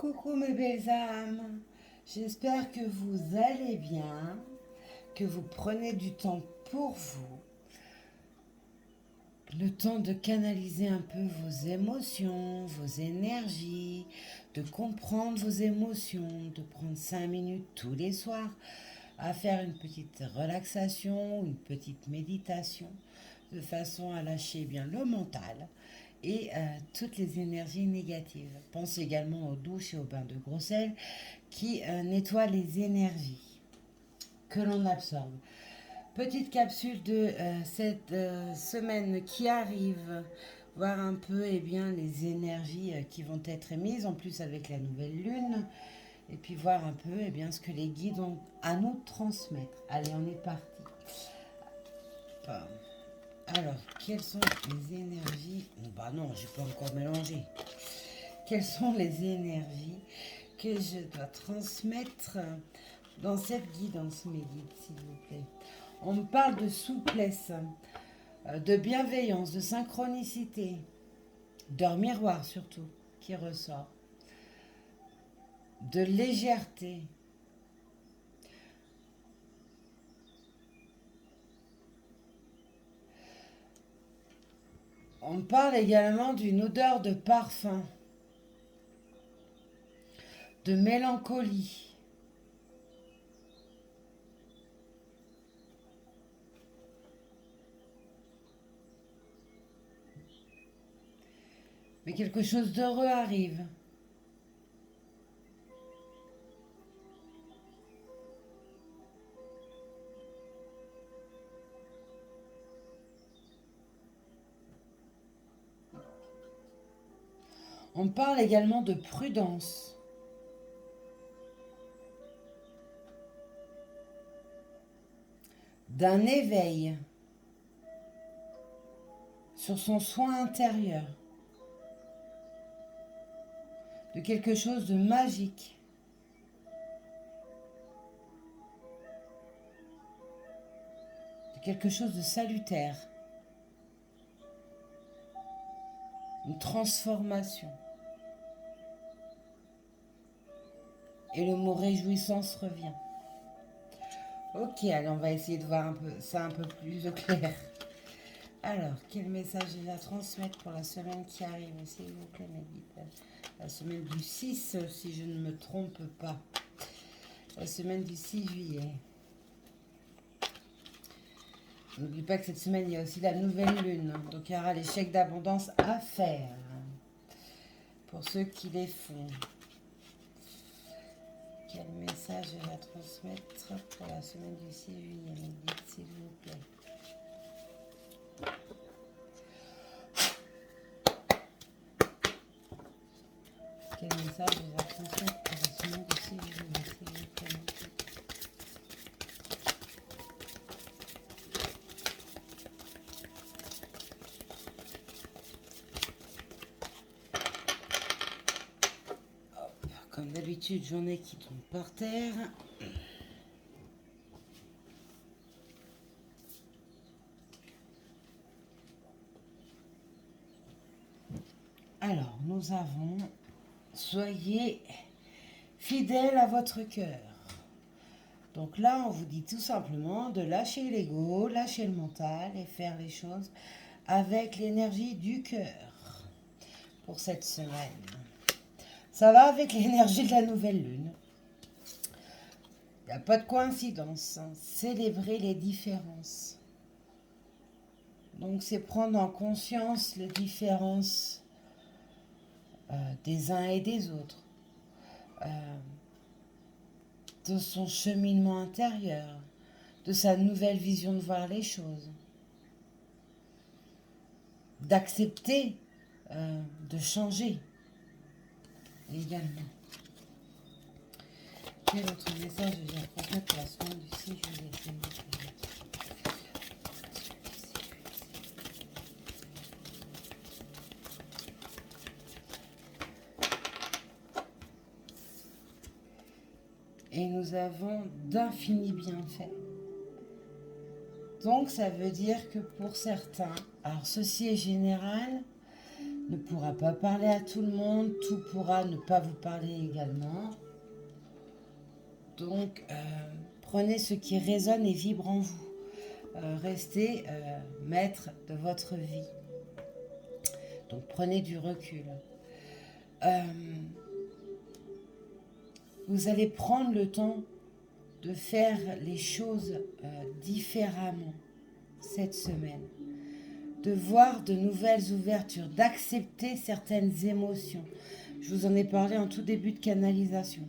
Coucou mes belles âmes, j'espère que vous allez bien, que vous prenez du temps pour vous, le temps de canaliser un peu vos émotions, vos énergies, de comprendre vos émotions, de prendre 5 minutes tous les soirs à faire une petite relaxation, une petite méditation, de façon à lâcher bien le mental et toutes les énergies négatives. Pense également aux douches et aux bains de gros sel qui nettoient les énergies que l'on absorbe. Petite capsule de cette semaine qui arrive, voir un peu les énergies qui vont être émises, en plus avec la nouvelle lune, et puis voir un peu ce que les guides ont à nous transmettre. Allez, on est parti. Alors, quelles sont les énergies? Bah non, je n'ai pas encore mélangé. Quelles sont les énergies que je dois transmettre dans cette guidance, mes guides, s'il vous plaît? On me parle de souplesse, de bienveillance, de synchronicité, d'heure miroir surtout, qui ressort, de légèreté. On me parle également d'une odeur de parfum, de mélancolie. Mais quelque chose d'heureux arrive. On parle également de prudence, d'un éveil sur son soin intérieur, de quelque chose de magique. De quelque chose de salutaire. Une transformation. Et le mot réjouissance revient. Ok, allez, on va essayer de voir ça un peu plus clair. Alors, quel message j'ai à transmettre pour la semaine qui arrive, s'il vous plaît, mes guides? La semaine du 6, si je ne me trompe pas. La semaine du 6 juillet. N'oublie pas que cette semaine, il y a aussi la nouvelle lune. Donc, il y aura les chèques d'abondance à faire. Pour ceux qui les font. Quel message j'ai à transmettre pour la semaine du 6 juillet, mes guides, s'il vous plaît? Quel message j'ai à transmettre pour la semaine du 6 juillet, s'il vous plaît? Hop, comme d'habitude, j'en ai qui tombent par terre. Alors, nous avons « Soyez fidèles à votre cœur ». Donc là, on vous dit tout simplement de lâcher l'ego, lâcher le mental et faire les choses avec l'énergie du cœur pour cette semaine. Ça va avec l'énergie de la nouvelle lune. Il n'y a pas de coïncidence. Célébrer les différences. Donc c'est prendre en conscience les différences des uns et des autres. De son cheminement intérieur, de sa nouvelle vision de voir les choses, d'accepter de changer également. Quel autre message j'ai à transmettre pour la semaine du 6 juillet? Et nous avons d'infinis bienfaits. Donc ça veut dire que pour certains, alors ceci est général, ne pourra pas parler à tout le monde, tout pourra ne pas vous parler également. Donc, prenez ce qui résonne et vibre en vous. Restez maître de votre vie. Donc, prenez du recul. Vous allez prendre le temps de faire les choses différemment cette semaine. De voir de nouvelles ouvertures, d'accepter certaines émotions. Je vous en ai parlé en tout début de canalisation.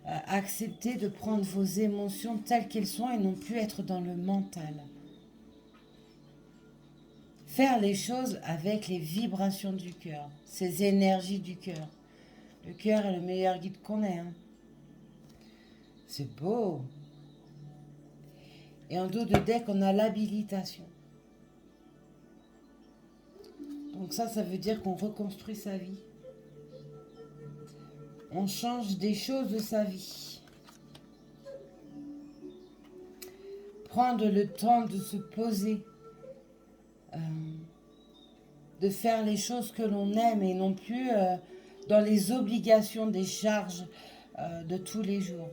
Accepter de prendre vos émotions telles qu'elles sont et non plus être dans le mental. Faire les choses avec les vibrations du cœur, ces énergies du cœur. Le cœur est le meilleur guide qu'on ait. Hein. C'est beau. Et en dos de deck, on a l'habilitation. Donc ça veut dire qu'on reconstruit sa vie. On change des choses de sa vie. Prendre le temps de se poser, de faire les choses que l'on aime et non plus dans les obligations des charges de tous les jours.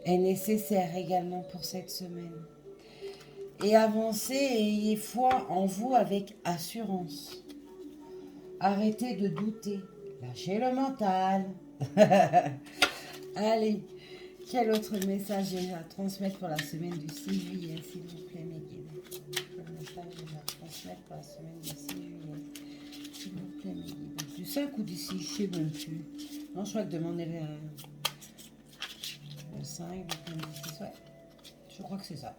Est nécessaire également pour cette semaine. Et avancez et ayez foi en vous avec assurance. Arrêtez de douter. Lâchez le mental. Allez, quel autre message j'ai à transmettre pour la semaine du 6 juillet, s'il vous plaît, mes guides? Quel message j'ai à transmettre pour la semaine du 6 juillet, s'il vous plaît, mes guides? Du 5 ou du 6, je sais même plus. Non, je crois que demander le 5, le 6, ouais. Je crois que c'est ça.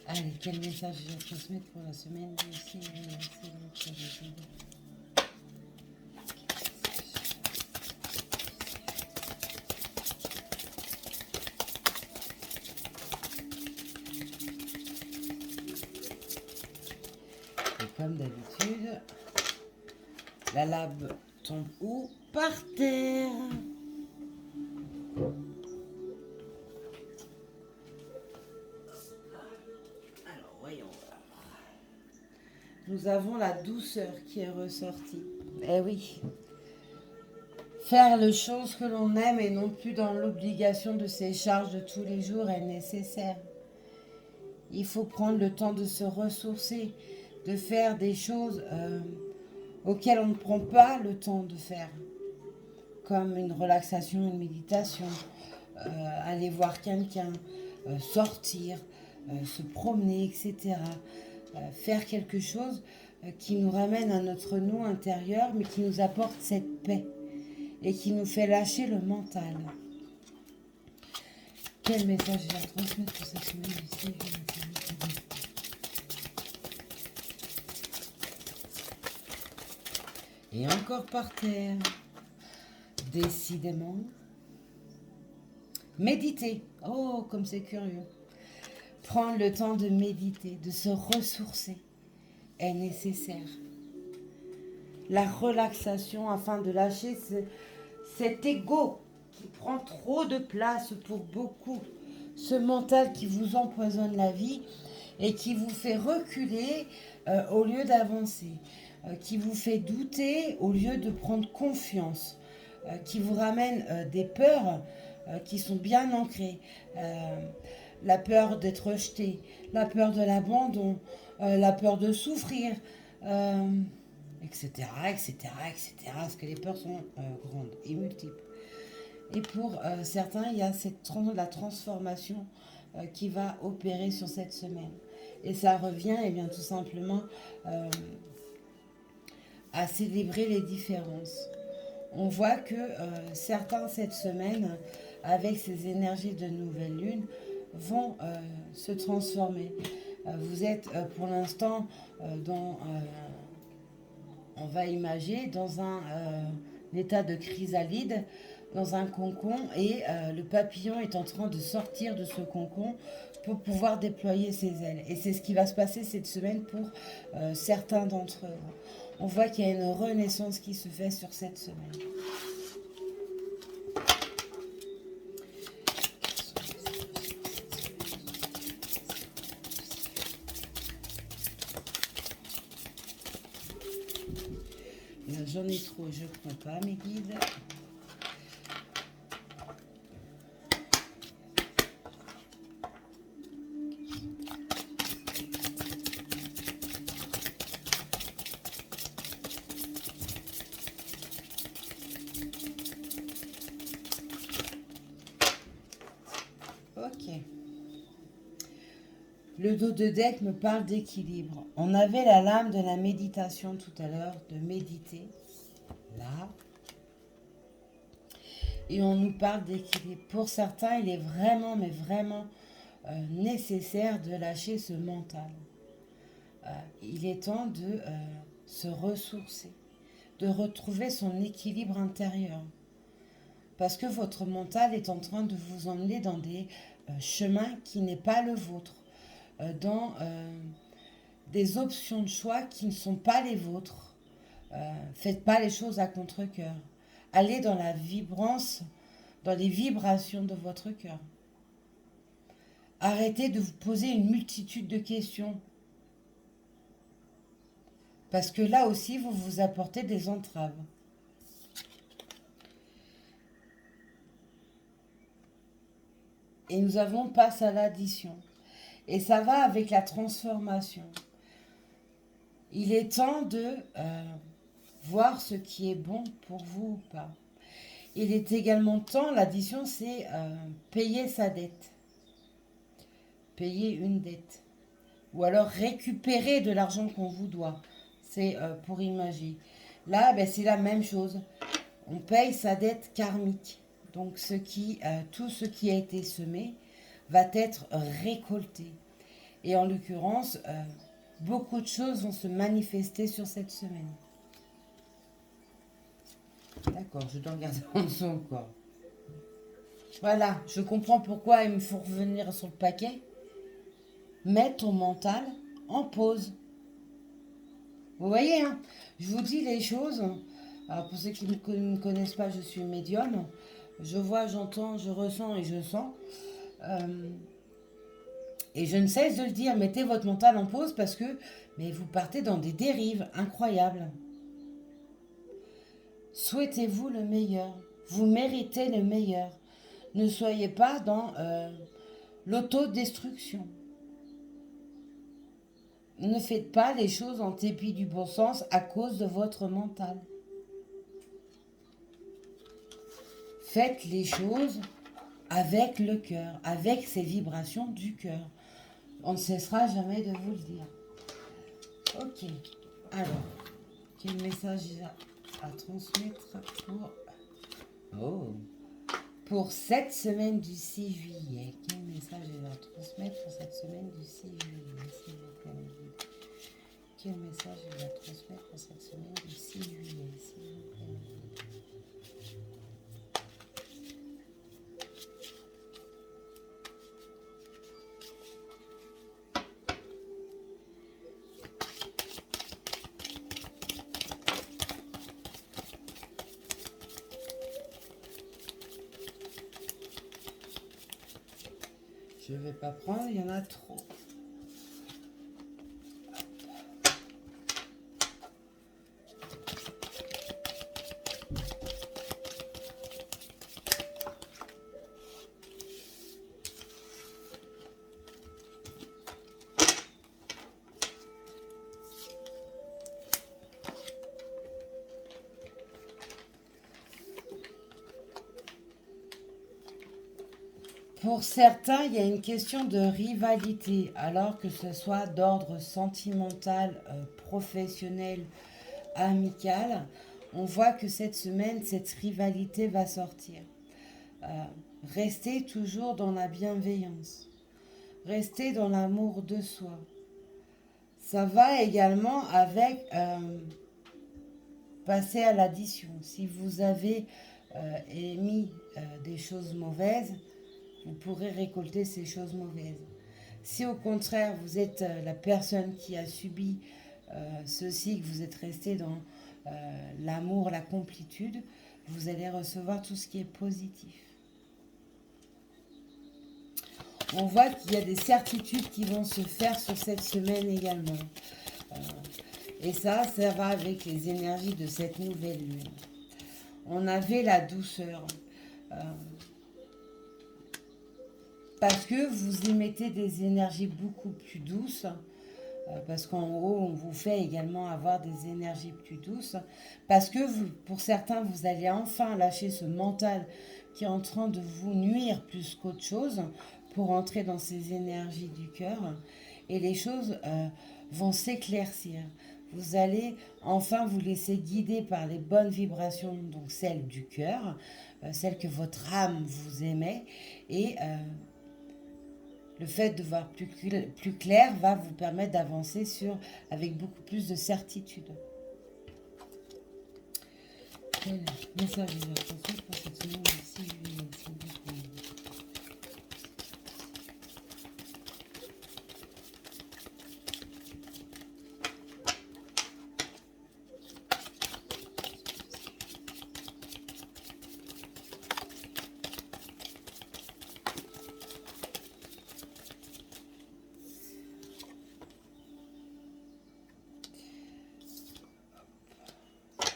Allez, quel message j'ai à transmettre pour la semaine du 6 juillet, s'il vous plaît, mes guides? Comme d'habitude, la lame tombe où? Par terre. Alors, voyons voir. Nous avons la douceur qui est ressortie. Eh oui. Faire les choses que l'on aime et non plus dans l'obligation de ses charges de tous les jours est nécessaire. Il faut prendre le temps de se ressourcer, de faire des choses auxquelles on ne prend pas le temps de faire, comme une relaxation, une méditation, aller voir quelqu'un, sortir, se promener, etc. Faire quelque chose qui nous ramène à notre nous intérieur, mais qui nous apporte cette paix et qui nous fait lâcher le mental. Quel message j'ai à transmettre pour cette semaine ici? Et encore par terre. Décidément. Méditer. Oh, comme c'est curieux. Prendre le temps de méditer, de se ressourcer est nécessaire. La relaxation afin de lâcher cet ego qui prend trop de place pour beaucoup. Ce mental qui vous empoisonne la vie et qui vous fait reculer au lieu d'avancer. Qui vous fait douter au lieu de prendre confiance, qui vous ramène des peurs qui sont bien ancrées. La peur d'être rejeté, la peur de l'abandon, la peur de souffrir, etc., etc., etc., parce que les peurs sont grandes et multiples. Et pour certains, il y a la transformation qui va opérer sur cette semaine. Et ça revient, eh bien, tout simplement à célébrer les différences. On voit que certains cette semaine, avec ces énergies de nouvelle lune, vont se transformer. Vous êtes pour l'instant on va imager, dans un état de chrysalide, dans un cocon, et le papillon est en train de sortir de ce cocon pour pouvoir déployer ses ailes. Et c'est ce qui va se passer cette semaine pour certains d'entre eux. On voit qu'il y a une renaissance qui se fait sur cette semaine. j'en ai trop, je ne prends pas mes guides. Ok. Le dos de deck me parle d'équilibre. On avait la lame de la méditation tout à l'heure, de méditer. Là. Et on nous parle d'équilibre. Pour certains, il est vraiment, mais vraiment nécessaire de lâcher ce mental. Il est temps de se ressourcer, de retrouver son équilibre intérieur. Parce que votre mental est en train de vous emmener dans des chemins qui n'est pas le vôtre. Dans des options de choix qui ne sont pas les vôtres. Faites pas les choses à contre-cœur. Allez dans la vibrance, dans les vibrations de votre cœur. Arrêtez de vous poser une multitude de questions. Parce que là aussi, vous vous apportez des entraves. Et nous avons passe à l'addition. Et ça va avec la transformation. Il est temps de voir ce qui est bon pour vous ou pas. Il est également temps, l'addition, c'est payer sa dette. Payer une dette. Ou alors récupérer de l'argent qu'on vous doit. C'est pour imaginer. Là, c'est la même chose. On paye sa dette karmique. Donc tout ce qui a été semé va être récolté. Et en l'occurrence, beaucoup de choses vont se manifester sur cette semaine. D'accord, je dois regarder en dessous encore. Voilà, je comprends pourquoi il me faut revenir sur le paquet. Mets ton mental en pause. Vous voyez, hein, je vous dis les choses. Alors pour ceux qui ne me connaissent pas, je suis médium. Je vois, j'entends, je ressens et je sens. Et je ne cesse de le dire, mettez votre mental en pause parce que vous partez dans des dérives incroyables. Souhaitez-vous le meilleur. Vous méritez le meilleur. Ne soyez pas dans l'autodestruction. Ne faites pas les choses en dépit du bon sens à cause de votre mental. Faites les choses avec le cœur, avec ces vibrations du cœur. On ne cessera jamais de vous le dire. Ok. Alors, quel message à transmettre pour cette semaine du 6 juillet? Quel message à transmettre pour cette semaine du 6 juillet, s'il vous plaît? Quel message à transmettre pour cette semaine du 6 juillet, s'il vous plaît? Je ne vais pas prendre, il y en a trop. Pour certains, il y a une question de rivalité, alors que ce soit d'ordre sentimental, professionnel, amical. On voit que cette semaine, cette rivalité va sortir. Restez toujours dans la bienveillance. Restez dans l'amour de soi. Ça va également avec passer à l'addition. Si vous avez émis des choses mauvaises, vous pourrez récolter ces choses mauvaises. Si au contraire, vous êtes la personne qui a subi ceci, que vous êtes resté dans l'amour, la complétude, vous allez recevoir tout ce qui est positif. On voit qu'il y a des certitudes qui vont se faire sur cette semaine également. Et ça va avec les énergies de cette nouvelle lune. On avait la douceur. Euh, parce que vous y mettez des énergies beaucoup plus douces. Parce qu'en haut, on vous fait également avoir des énergies plus douces. Parce que vous, pour certains, vous allez enfin lâcher ce mental qui est en train de vous nuire plus qu'autre chose pour entrer dans ces énergies du cœur. Et les choses vont s'éclaircir. Vous allez enfin vous laisser guider par les bonnes vibrations, donc celles du cœur, celles que votre âme vous émet. Et le fait de voir plus clair va vous permettre d'avancer avec beaucoup plus de certitude. Quel message de votre pour cette semaine? Merci, Julie. Merci beaucoup.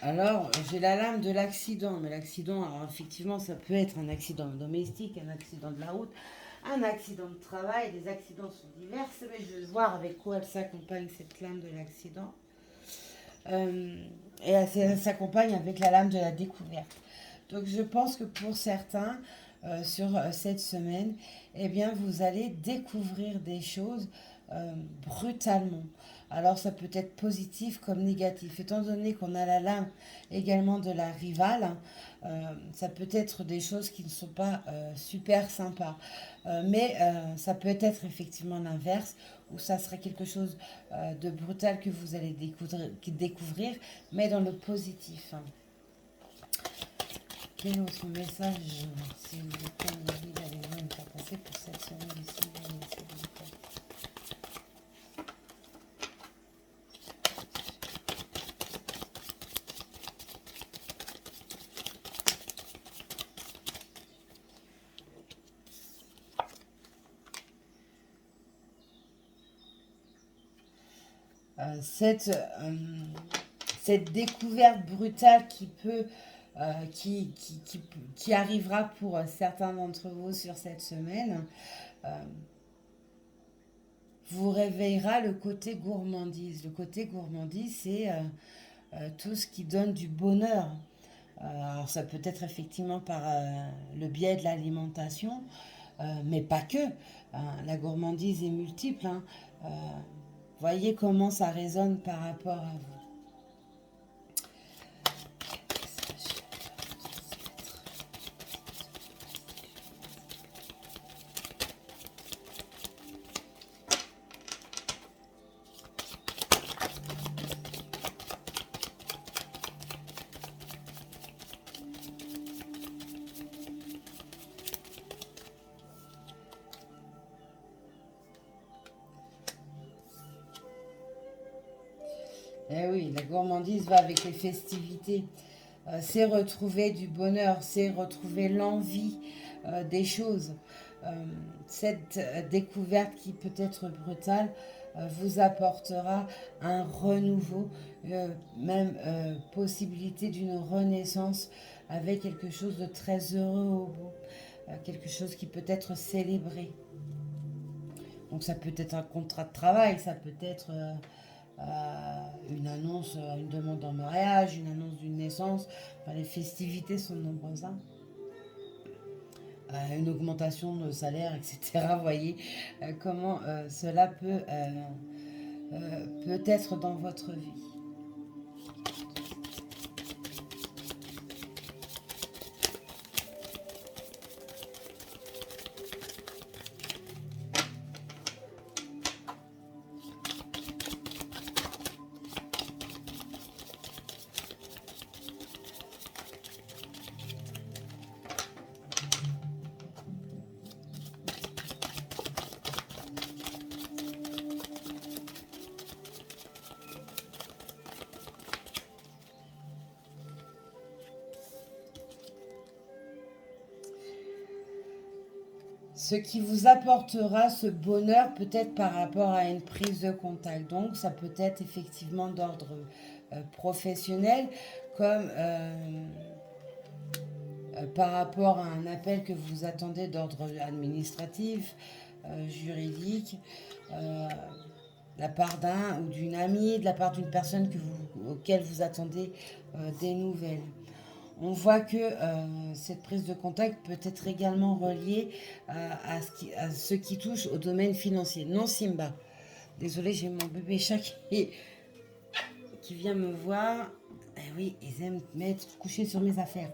Alors, j'ai la lame de l'accident, mais l'accident, alors effectivement, ça peut être un accident domestique, un accident de la route, un accident de travail, les accidents sont divers, mais je vais voir avec quoi elle s'accompagne, cette lame de l'accident. Et elle s'accompagne avec la lame de la découverte. Donc, je pense que pour certains, sur cette semaine, eh bien, vous allez découvrir des choses brutalement. Alors ça peut être positif comme négatif. Étant donné qu'on a la lame également de la rivale, ça peut être des choses qui ne sont pas super sympas. Mais ça peut être effectivement l'inverse, où ça sera quelque chose de brutal que vous allez découvrir, mais dans le positif. Quel autre message, si vous êtes envie d'aller voir me faire passer pour cette semaine ici, cette découverte brutale qui arrivera pour certains d'entre vous sur cette semaine, vous réveillera le côté gourmandise. Le côté gourmandise, c'est tout ce qui donne du bonheur. Alors ça peut être effectivement par le biais de l'alimentation, mais pas que. La gourmandise est multiple. Voyez comment ça résonne par rapport à vous. Eh oui, la gourmandise va avec les festivités. C'est retrouver du bonheur, c'est retrouver l'envie des choses. Cette découverte qui peut être brutale vous apportera un renouveau, même possibilité d'une renaissance avec quelque chose de très heureux au bout, quelque chose qui peut être célébré. Donc ça peut être un contrat de travail, ça peut être une annonce, une demande en mariage, une annonce d'une naissance. Enfin, les festivités sont nombreuses. Une augmentation de salaire, etc. Vous voyez comment cela peut être dans votre vie. ce qui vous apportera ce bonheur peut-être par rapport à une prise de contact. Donc ça peut être effectivement d'ordre professionnel comme par rapport à un appel que vous attendez d'ordre administratif, juridique, de la part d'un ou d'une amie, de la part d'une personne auquel vous attendez des nouvelles. On voit que cette prise de contact peut être également reliée à ce qui touche au domaine financier. Non, Simba. Désolée, j'ai mon bébé chat qui vient me voir. Eh oui, ils aiment mettre coucher sur mes affaires.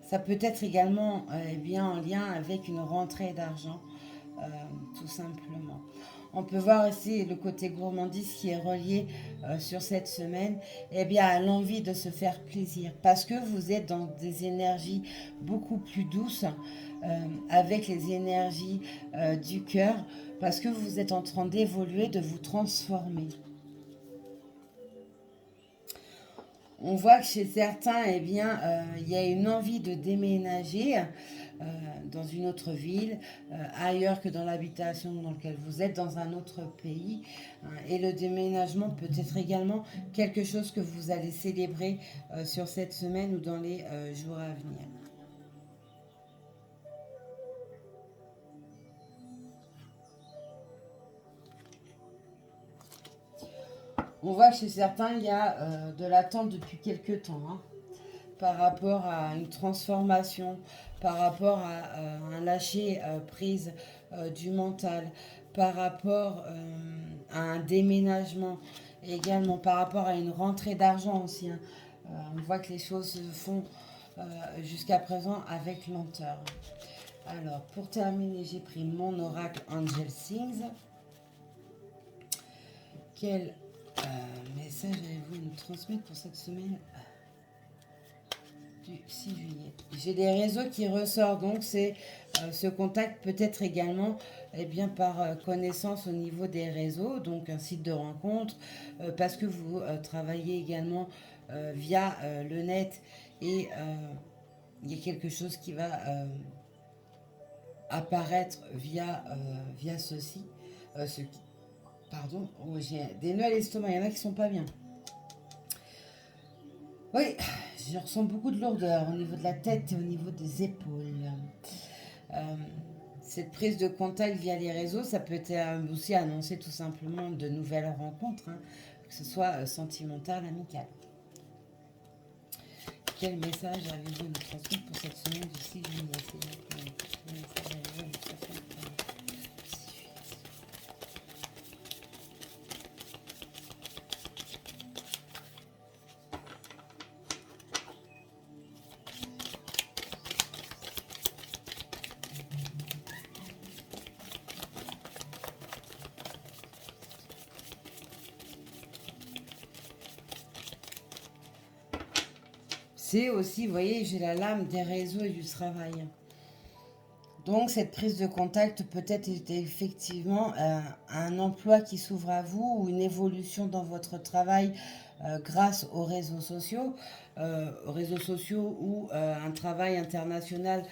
Ça peut être également bien en lien avec une rentrée d'argent, tout simplement. On peut voir aussi le côté gourmandise qui est relié sur cette semaine bien, à l'envie de se faire plaisir. Parce que vous êtes dans des énergies beaucoup plus douces, avec les énergies du cœur, parce que vous êtes en train d'évoluer, de vous transformer. On voit que chez certains, bien, il y a une envie de déménager dans une autre ville, ailleurs que dans l'habitation dans laquelle vous êtes, dans un autre pays. Et le déménagement peut être également quelque chose que vous allez célébrer sur cette semaine ou dans les jours à venir. On voit que chez certains, il y a de l'attente depuis quelques temps, par rapport à une transformation, par rapport à un lâcher prise du mental, par rapport à un déménagement, et également par rapport à une rentrée d'argent aussi. On voit que les choses se font jusqu'à présent avec lenteur. Alors, pour terminer, j'ai pris mon oracle Angel Sings. Quel message avez-vous nous transmettre pour cette semaine du 6 juillet? J'ai des réseaux qui ressortent, donc c'est ce contact peut être également bien, par connaissance au niveau des réseaux, donc un site de rencontre, parce que vous travaillez également via le net et il y a quelque chose qui va apparaître via ceci. Pardon, oh, j'ai des nœuds à l'estomac, il y en a qui sont pas bien. Oui, je ressens beaucoup de lourdeur au niveau de la tête et au niveau des épaules. Cette prise de contact via les réseaux, ça peut être aussi annoncer tout simplement de nouvelles rencontres, que ce soit sentimental, amical. Quel message avez-vous à nous transmettre pour cette semaine du 6 juillet? C'est aussi, vous voyez, j'ai la lame des réseaux et du travail. Donc cette prise de contact peut être effectivement un emploi qui s'ouvre à vous ou une évolution dans votre travail grâce aux réseaux sociaux ou un travail international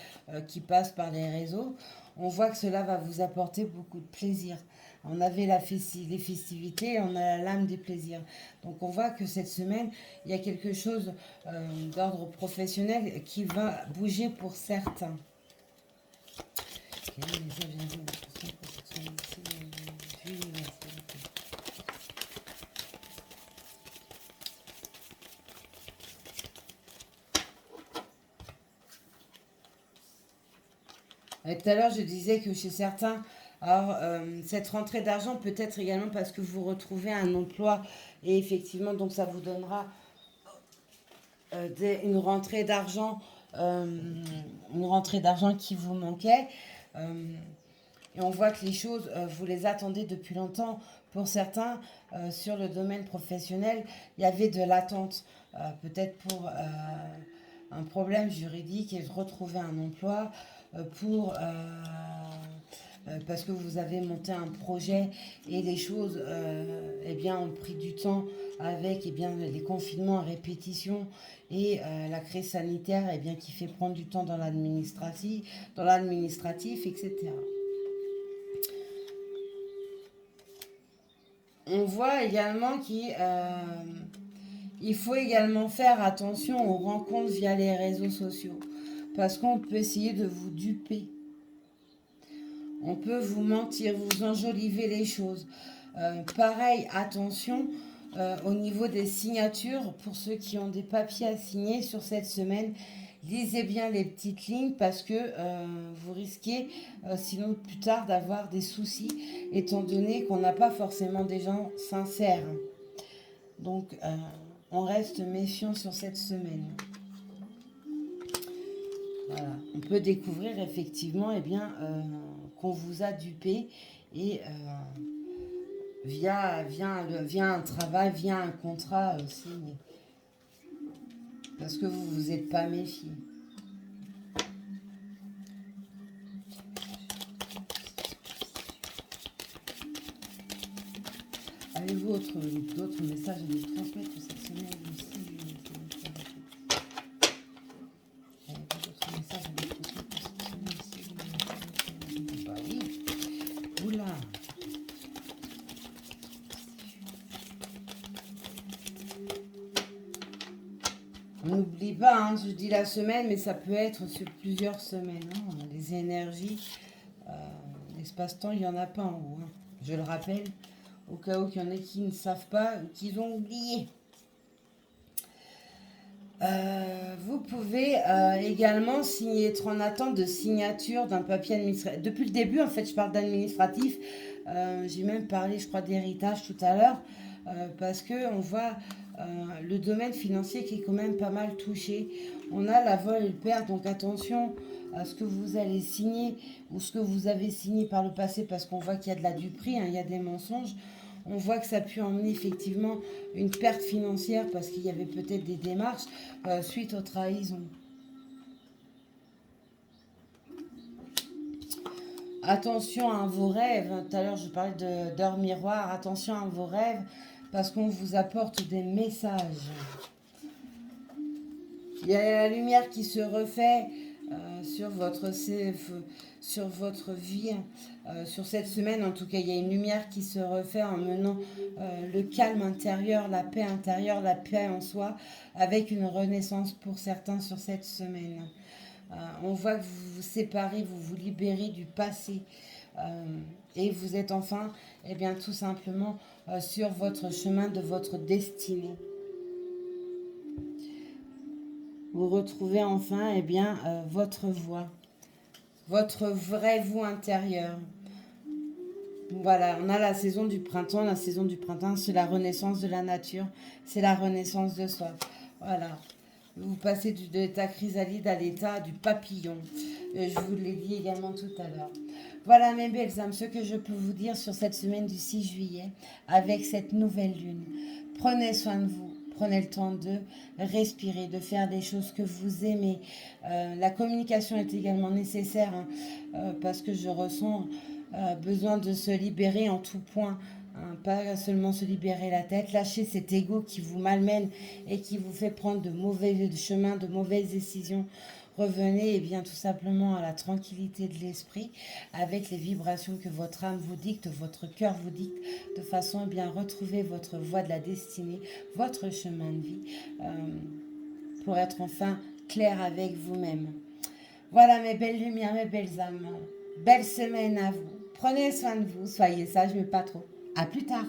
qui passe par les réseaux. On voit que cela va vous apporter beaucoup de plaisir. On avait les festivités, on a la lame des plaisirs. Donc on voit que cette semaine, il y a quelque chose d'ordre professionnel qui va bouger pour certains. Tout à l'heure, je disais que chez certains, alors, cette rentrée d'argent peut être également parce que vous retrouvez un emploi et effectivement, donc ça vous donnera une rentrée d'argent qui vous manquait. Et on voit que les choses, vous les attendez depuis longtemps. Pour certains, sur le domaine professionnel, il y avait de l'attente, peut-être pour un problème juridique et de retrouver un emploi, pour parce que vous avez monté un projet et les choses eh bien, ont pris du temps avec eh bien, les confinements à répétition et la crise sanitaire eh bien, qui fait prendre du temps dans l'administratif, etc. On voit également qu'il faut également faire attention aux rencontres via les réseaux sociaux parce qu'on peut essayer de vous duper. On peut vous mentir, vous enjoliver les choses. Pareil, attention au niveau des signatures. Pour ceux qui ont des papiers à signer sur cette semaine, lisez bien les petites lignes parce que vous risquez sinon plus tard d'avoir des soucis étant donné qu'on n'a pas forcément des gens sincères. Donc on reste méfiant sur cette semaine. Voilà. On peut découvrir effectivement eh bien, qu'on vous a dupé et via un travail, via un contrat signé. Parce que vous ne vous êtes pas méfié. Avez-vous d'autres messages à nous transmettre cette semaine aussi? Oula. On n'oublie pas, hein, je dis la semaine, mais ça peut être sur plusieurs semaines. Hein. Les énergies, l'espace-temps, il n'y en a pas en haut. Hein. Je le rappelle, au cas où il y en a qui ne savent pas ou qui ont oublié. Vous pouvez également être en attente de signature d'un papier administratif. Depuis le début, en fait, je parle d'administratif. J'ai même parlé, je crois, d'héritage tout à l'heure. Parce qu'on voit le domaine financier qui est quand même pas mal touché. On a la vol et le perte, donc attention à ce que vous allez signer ou ce que vous avez signé par le passé parce qu'on voit qu'il y a de la duperie, hein, il y a des mensonges. On voit que ça a pu emmener effectivement une perte financière parce qu'il y avait peut-être des démarches suite aux trahisons. Attention à vos rêves. Tout à l'heure, je parlais d'heure miroir. Attention à vos rêves parce qu'on vous apporte des messages. Il y a la lumière qui se refait sur votre vie, sur cette semaine. En tout cas, il y a une lumière qui se refait en menant le calme intérieur, la paix intérieure, la paix en soi, avec une renaissance pour certains sur cette semaine. On voit que vous vous séparez, vous vous libérez du passé. Et vous êtes enfin, eh bien, tout simplement sur votre chemin de votre destinée. Vous retrouvez enfin eh bien, votre voix, votre vrai vous intérieur. Voilà, on a la saison du printemps. La saison du printemps, c'est la renaissance de la nature, c'est la renaissance de soi. Voilà, vous passez de l'état chrysalide à l'état du papillon. Je vous l'ai dit également tout à l'heure. Voilà mes belles âmes, ce que je peux vous dire sur cette semaine du 6 juillet avec cette nouvelle lune. Prenez soin de vous. Prenez le temps de respirer, de faire des choses que vous aimez. La communication est également nécessaire hein, parce que je ressens besoin de se libérer en tout point. Hein, pas seulement se libérer la tête, lâcher cet ego qui vous malmène et qui vous fait prendre de mauvais chemins, de mauvaises décisions. Revenez eh bien, tout simplement à la tranquillité de l'esprit avec les vibrations que votre âme vous dicte, votre cœur vous dicte, de façon à bien retrouver votre voie de la destinée, votre chemin de vie, pour être enfin clair avec vous-même. Voilà mes belles lumières, mes belles âmes. Belle semaine à vous. Prenez soin de vous, soyez sages mais pas trop. À plus tard.